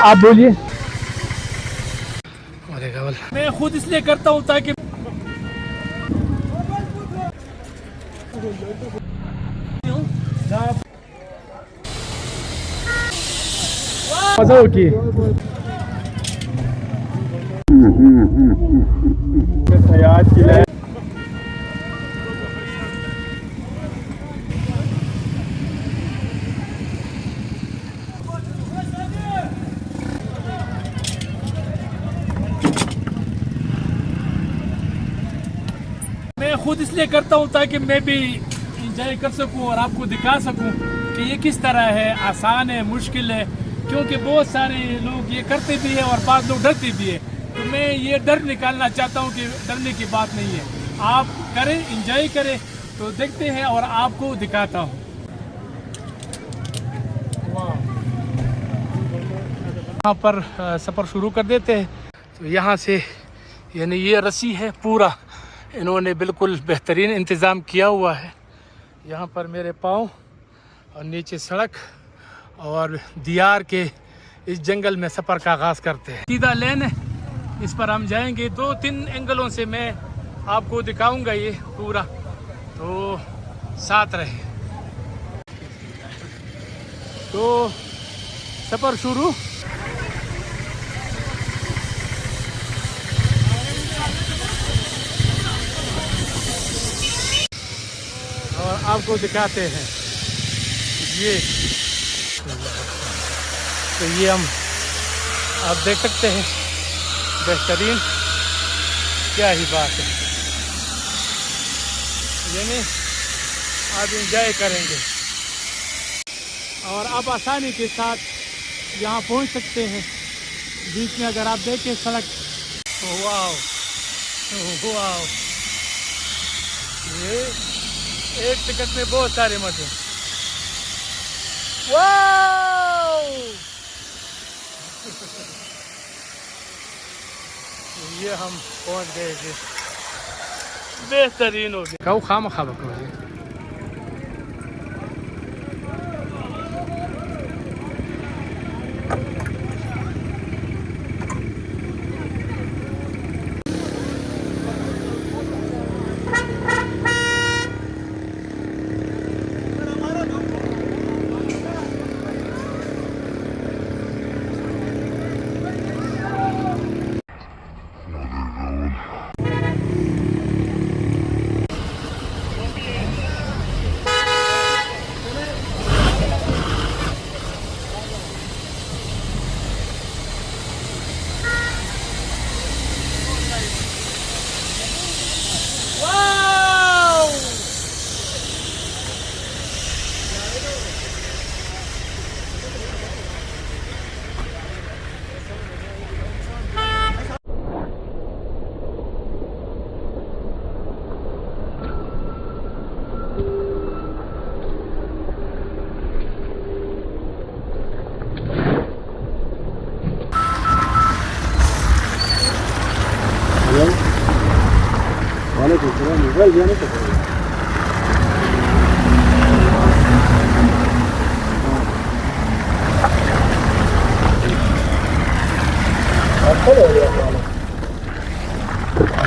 आप बोलिए। मैं खुद इसलिए करता हूँ ताकि मजा हो की मैं खुद इसलिए करता हूँ ताकि मैं भी इंजॉय कर सकूँ और आपको दिखा सकूँ कि ये किस तरह है, आसान है, मुश्किल है। क्योंकि बहुत सारे लोग ये करते भी है और बाद लोग डरते भी है। तो मैं ये डर निकालना चाहता हूँ कि डरने की बात नहीं है, आप करें, इंजॉय करें। तो देखते हैं और आपको दिखाता हूँ। यहाँ पर सफ़र शुरू कर देते हैं। तो यहाँ से यानी ये रस्सी है पूरा, इन्होंने बिल्कुल बेहतरीन इंतज़ाम किया हुआ है। यहाँ पर मेरे पाँव और नीचे सड़क और दियार के इस जंगल में सफ़र का आगाज़ करते हैं। सीधा लेन है, इस पर हम जाएंगे। 2-3 एंगलों से मैं आपको दिखाऊंगा ये पूरा, तो साथ रहे। तो सफ़र शुरू। और आपको दिखाते हैं ये, तो ये हम आप देख सकते हैं, बेहतरीन, क्या ही बात है। यानी आप इंजॉय करेंगे और आप आसानी के साथ यहाँ पहुँच सकते हैं। बीच में अगर आप देखें सड़क, वाह वाह, ये एक टिकट में बहुत सारे मजे। वाह ये हम पहुंच गए थे, बेहतरीन हो गया। खाओ खाम खा बको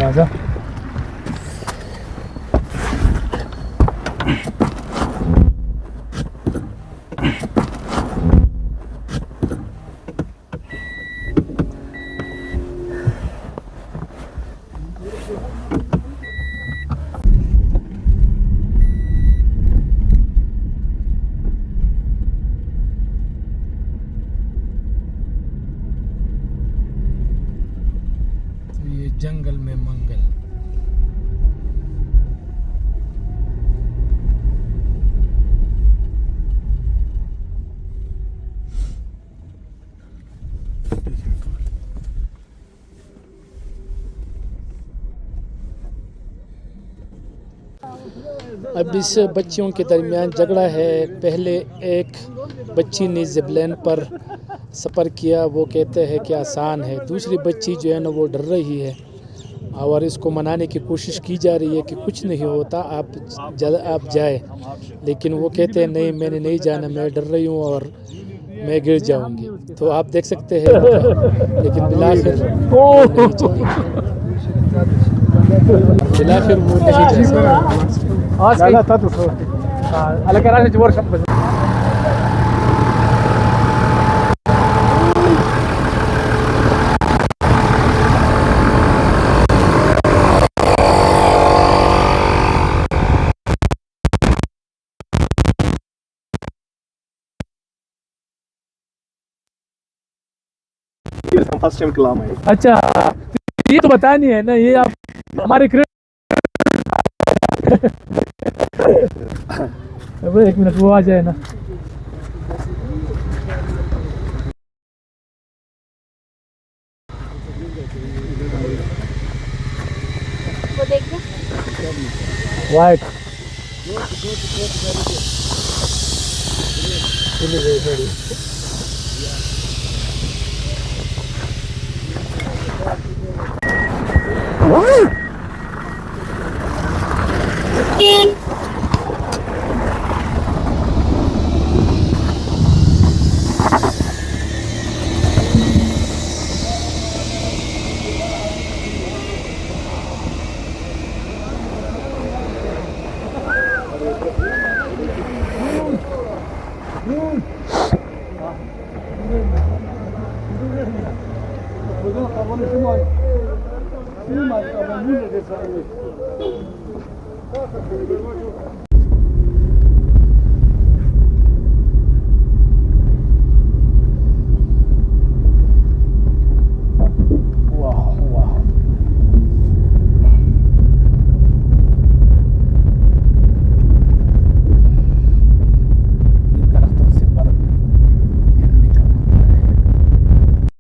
राजा। जंगल में मंगल। अब इस बच्चियों के दरमियान झगड़ा है। पहले एक बच्ची ने ज़िपलाइन पर सफ़र किया, वो कहते हैं कि आसान है। दूसरी बच्ची जो है ना वो डर रही है और इसको मनाने की कोशिश की जा रही है कि कुछ नहीं होता, आप जाए। लेकिन वो कहते हैं नहीं, मैंने नहीं जाना, मैं डर रही हूँ और मैं गिर जाऊंगी। तो आप देख सकते हैं लेकिन बिलाखिर वो नहीं चली, बिलाखिर वो नहीं चली। फर्स्ट टाइम कलाम है। अच्छा, ये तो बताया नहीं है ना, ये आप हमारे एक मिनट वो आ जाए ना। वो देखिए वाइट